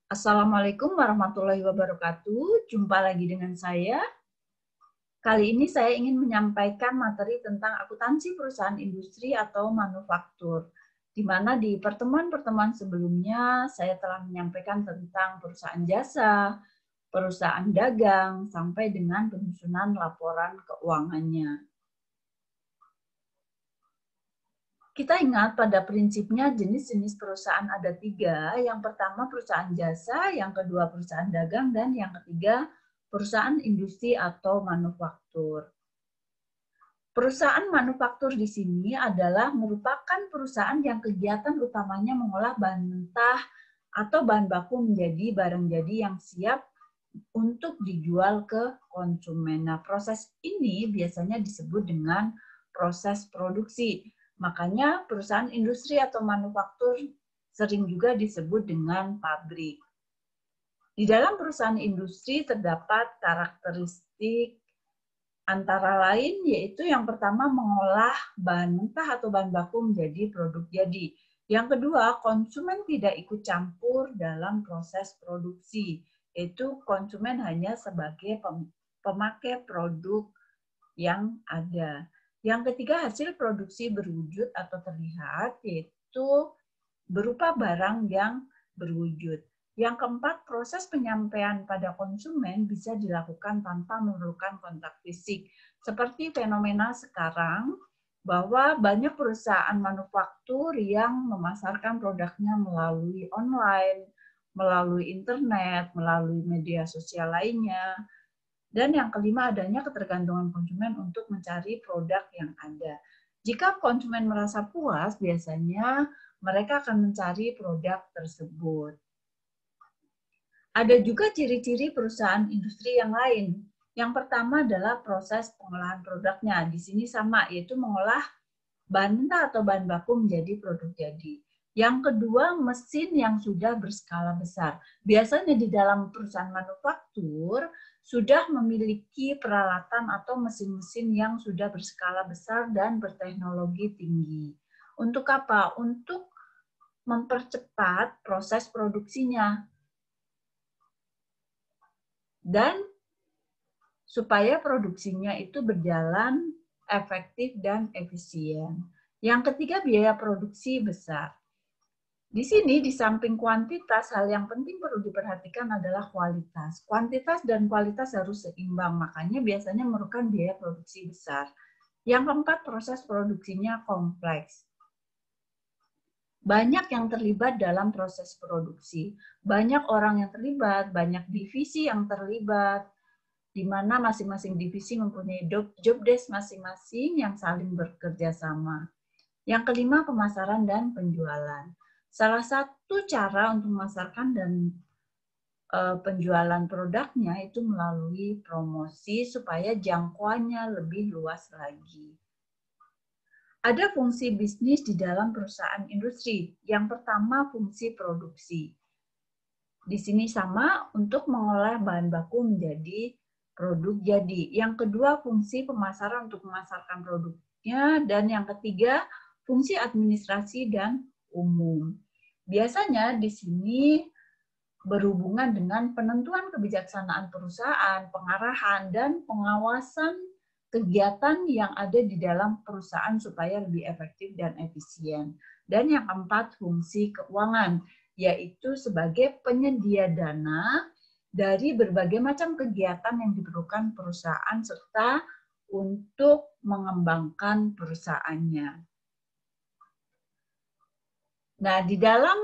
Assalamualaikum warahmatullahi wabarakatuh. Jumpa lagi dengan saya. Kali ini saya ingin menyampaikan materi tentang akuntansi perusahaan industri atau manufaktur, di mana di pertemuan-pertemuan sebelumnya saya telah menyampaikan tentang perusahaan jasa, perusahaan dagang, sampai dengan penyusunan laporan keuangannya. Kita ingat pada prinsipnya jenis-jenis perusahaan ada 3. Yang pertama perusahaan jasa, yang kedua perusahaan dagang, dan yang ketiga perusahaan industri atau manufaktur. Perusahaan manufaktur di sini adalah merupakan perusahaan yang kegiatan utamanya mengolah bahan mentah atau bahan baku menjadi barang jadi yang siap untuk dijual ke konsumen. Nah, proses ini biasanya disebut dengan proses produksi. Makanya perusahaan industri atau manufaktur sering juga disebut dengan pabrik. Di dalam perusahaan industri terdapat karakteristik antara lain yaitu yang pertama mengolah bahan mentah atau bahan baku menjadi produk jadi. Yang kedua, konsumen tidak ikut campur dalam proses produksi, yaitu konsumen hanya sebagai pemakai produk yang ada. Yang ketiga, hasil produksi berwujud atau terlihat, yaitu berupa barang yang berwujud. Yang keempat, proses penyampaian pada konsumen bisa dilakukan tanpa memerlukan kontak fisik. Seperti fenomena sekarang, bahwa banyak perusahaan manufaktur yang memasarkan produknya melalui online, melalui internet, melalui media sosial lainnya. Dan yang kelima, adanya ketergantungan konsumen untuk mencari produk yang ada. Jika konsumen merasa puas, biasanya mereka akan mencari produk tersebut. Ada juga ciri-ciri perusahaan industri yang lain. Yang pertama adalah proses pengolahan produknya. Di sini sama, yaitu mengolah bahan mentah atau bahan baku menjadi produk jadi. Yang kedua, mesin yang sudah berskala besar. Biasanya di dalam perusahaan manufaktur sudah memiliki peralatan atau mesin-mesin yang sudah berskala besar dan berteknologi tinggi. Untuk apa? Untuk mempercepat proses produksinya. Dan supaya produksinya itu berjalan efektif dan efisien. Yang ketiga, biaya produksi besar. Di sini, di samping kuantitas, hal yang penting perlu diperhatikan adalah kualitas. Kuantitas dan kualitas harus seimbang, makanya biasanya memerlukan biaya produksi besar. Yang keempat, proses produksinya kompleks. Banyak yang terlibat dalam proses produksi. Banyak orang yang terlibat, banyak divisi yang terlibat, di mana masing-masing divisi mempunyai job desk masing-masing yang saling bekerja sama. Yang kelima, pemasaran dan penjualan. Salah satu cara untuk memasarkan dan penjualan produknya itu melalui promosi supaya jangkauannya lebih luas lagi. Ada fungsi bisnis di dalam perusahaan industri. Yang pertama, fungsi produksi. Di sini sama untuk mengolah bahan baku menjadi produk jadi. Yang kedua, fungsi pemasaran untuk memasarkan produknya. Dan yang ketiga, fungsi administrasi dan umum. Biasanya di sini berhubungan dengan penentuan kebijaksanaan perusahaan, pengarahan, dan pengawasan kegiatan yang ada di dalam perusahaan supaya lebih efektif dan efisien. Dan yang keempat, fungsi keuangan, yaitu sebagai penyedia dana dari berbagai macam kegiatan yang diperlukan perusahaan serta untuk mengembangkan perusahaannya. Nah, di dalam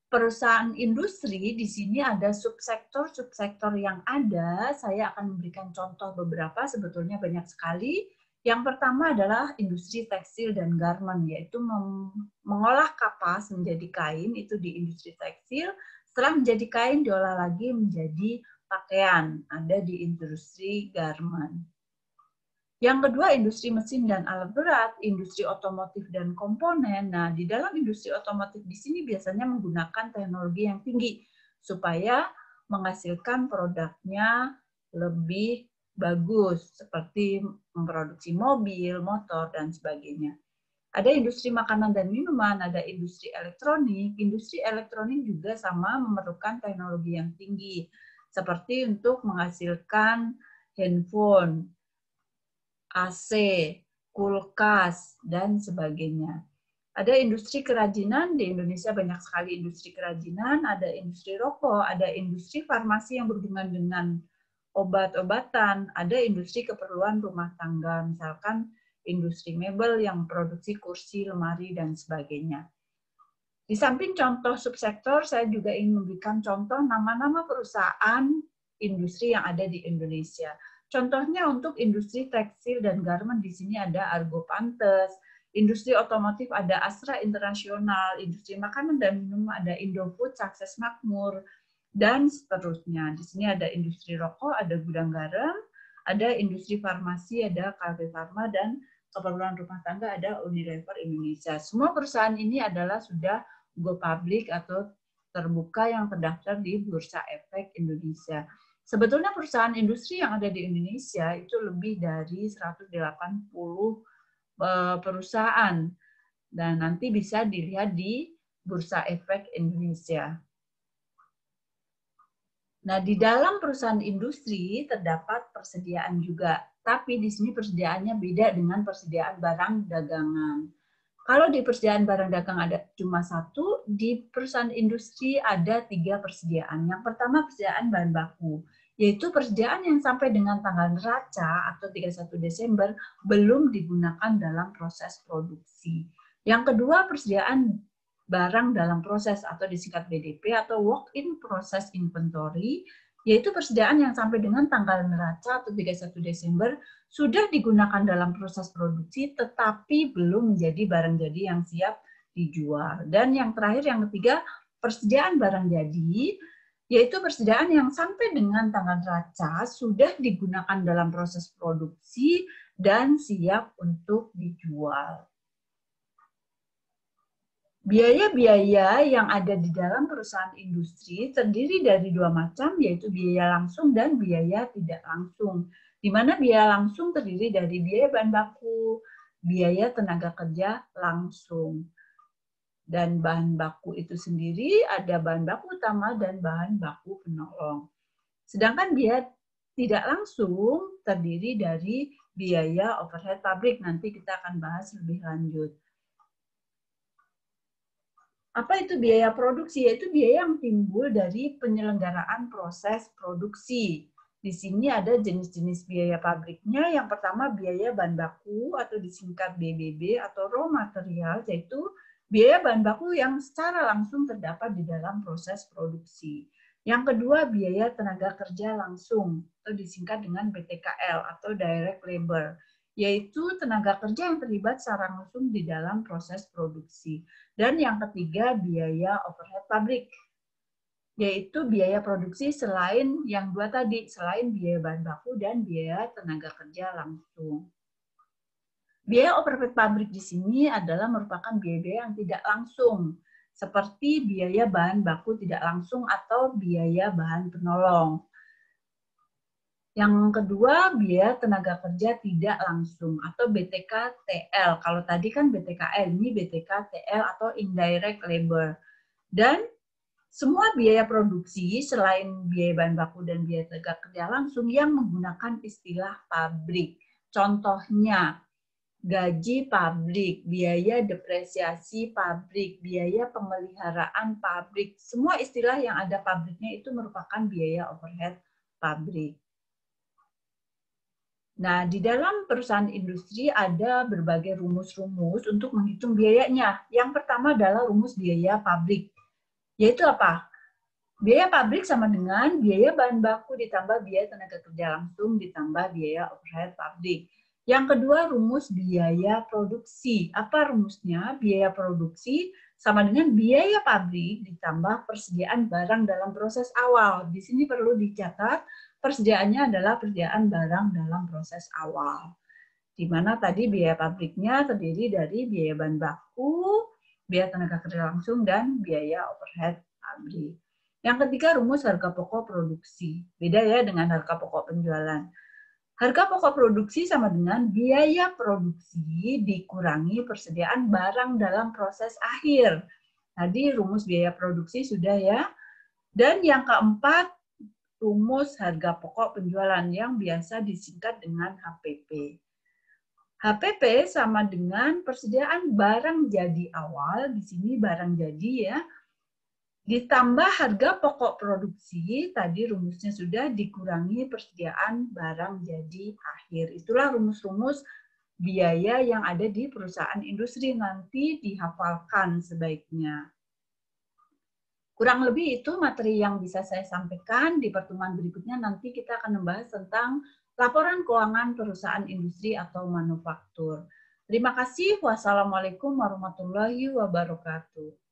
perusahaan industri, di sini ada subsektor-subsektor yang ada. Saya akan memberikan contoh beberapa, sebetulnya banyak sekali. Yang pertama adalah industri tekstil dan garment, yaitu mengolah kapas menjadi kain, itu di industri tekstil. Setelah menjadi kain, diolah lagi menjadi pakaian, ada di industri garment. Yang kedua, industri mesin dan alat berat, industri otomotif dan komponen. Nah, di dalam industri otomotif di sini biasanya menggunakan teknologi yang tinggi supaya menghasilkan produknya lebih bagus, seperti memproduksi mobil, motor, dan sebagainya. Ada industri makanan dan minuman, ada industri elektronik. Industri elektronik juga sama memerlukan teknologi yang tinggi, seperti untuk menghasilkan handphone, AC, kulkas, dan sebagainya. Ada industri kerajinan, di Indonesia banyak sekali industri kerajinan, ada industri rokok, ada industri farmasi yang berhubungan dengan obat-obatan, ada industri keperluan rumah tangga, misalkan industri mebel yang produksi kursi, lemari, dan sebagainya. Di samping contoh subsektor, saya juga ingin memberikan contoh nama-nama perusahaan industri yang ada di Indonesia. Contohnya untuk industri tekstil dan garment, di sini ada Argo Pantes, industri otomotif ada Astra Internasional, industri makanan dan minum ada Indofood, Sukses Makmur, dan seterusnya. Di sini ada industri rokok, ada gudang garam, ada industri farmasi, ada Kalbe Farma, dan keperluan rumah tangga ada Unilever Indonesia. Semua perusahaan ini adalah sudah go public atau terbuka yang terdaftar di Bursa Efek Indonesia. Sebetulnya perusahaan industri yang ada di Indonesia itu lebih dari 180 perusahaan, dan nanti bisa dilihat di Bursa Efek Indonesia. Nah, di dalam perusahaan industri terdapat persediaan juga, tapi di sini persediaannya beda dengan persediaan barang dagangan. Kalau di persediaan barang dagang ada cuma satu, di perusahaan industri ada 3 persediaan. Yang pertama persediaan bahan baku, yaitu persediaan yang sampai dengan tanggal neraca atau 31 Desember belum digunakan dalam proses produksi. Yang kedua persediaan barang dalam proses atau disingkat BDP atau work-in process inventory, yaitu persediaan yang sampai dengan tanggal neraca atau 31 Desember sudah digunakan dalam proses produksi tetapi belum menjadi barang jadi yang siap dijual. Dan yang terakhir, yang ketiga, persediaan barang jadi, yaitu persediaan yang sampai dengan tanggal neraca sudah digunakan dalam proses produksi dan siap untuk dijual. Biaya-biaya yang ada di dalam perusahaan industri terdiri dari 2 macam, yaitu biaya langsung dan biaya tidak langsung. Di mana biaya langsung terdiri dari biaya bahan baku, biaya tenaga kerja langsung. Dan bahan baku itu sendiri ada bahan baku utama dan bahan baku penolong. Sedangkan biaya tidak langsung terdiri dari biaya overhead pabrik. Nanti kita akan bahas lebih lanjut. Apa itu biaya produksi? Yaitu biaya yang timbul dari penyelenggaraan proses produksi. Di sini ada jenis-jenis biaya pabriknya. Yang pertama biaya bahan baku atau disingkat BBB atau raw material, yaitu biaya bahan baku yang secara langsung terdapat di dalam proses produksi. Yang kedua biaya tenaga kerja langsung atau disingkat dengan BTKL atau direct labor, yaitu tenaga kerja yang terlibat secara langsung di dalam proses produksi. Dan yang ketiga, biaya overhead pabrik, yaitu biaya produksi selain yang dua tadi, selain biaya bahan baku dan biaya tenaga kerja langsung. Biaya overhead pabrik di sini adalah merupakan biaya-biaya yang tidak langsung, seperti biaya bahan baku tidak langsung atau biaya bahan penolong. Yang kedua, biaya tenaga kerja tidak langsung atau BTK-TL. Kalau tadi kan BTKL, ini BTK-TL atau indirect labor. Dan semua biaya produksi selain biaya bahan baku dan biaya tenaga kerja langsung yang menggunakan istilah pabrik. Contohnya, gaji pabrik, biaya depresiasi pabrik, biaya pemeliharaan pabrik. Semua istilah yang ada pabriknya itu merupakan biaya overhead pabrik. Nah, di dalam perusahaan industri ada berbagai rumus-rumus untuk menghitung biayanya. Yang pertama adalah rumus biaya pabrik. Yaitu apa? Biaya pabrik sama dengan biaya bahan baku ditambah biaya tenaga kerja langsung ditambah biaya overhead pabrik. Yang kedua, rumus biaya produksi. Apa rumusnya? Biaya produksi sama dengan biaya pabrik ditambah persediaan barang dalam proses awal. Di sini perlu dicatat, persediaannya adalah persediaan barang dalam proses awal. Di mana tadi biaya pabriknya terdiri dari biaya bahan baku, biaya tenaga kerja langsung, dan biaya overhead pabrik. Yang ketiga, rumus harga pokok produksi. Beda ya dengan harga pokok penjualan. Harga pokok produksi sama dengan biaya produksi dikurangi persediaan barang dalam proses akhir. Tadi rumus biaya produksi sudah ya. Dan yang keempat, rumus harga pokok penjualan yang biasa disingkat dengan HPP. HPP sama dengan persediaan barang jadi awal, di sini barang jadi ya, ditambah harga pokok produksi, tadi rumusnya sudah dikurangi persediaan barang jadi akhir. Itulah rumus-rumus biaya yang ada di perusahaan industri, nanti dihafalkan sebaiknya. Kurang lebih itu materi yang bisa saya sampaikan. Di pertemuan berikutnya nanti kita akan membahas tentang laporan keuangan perusahaan industri atau manufaktur. Terima kasih. Wassalamualaikum warahmatullahi wabarakatuh.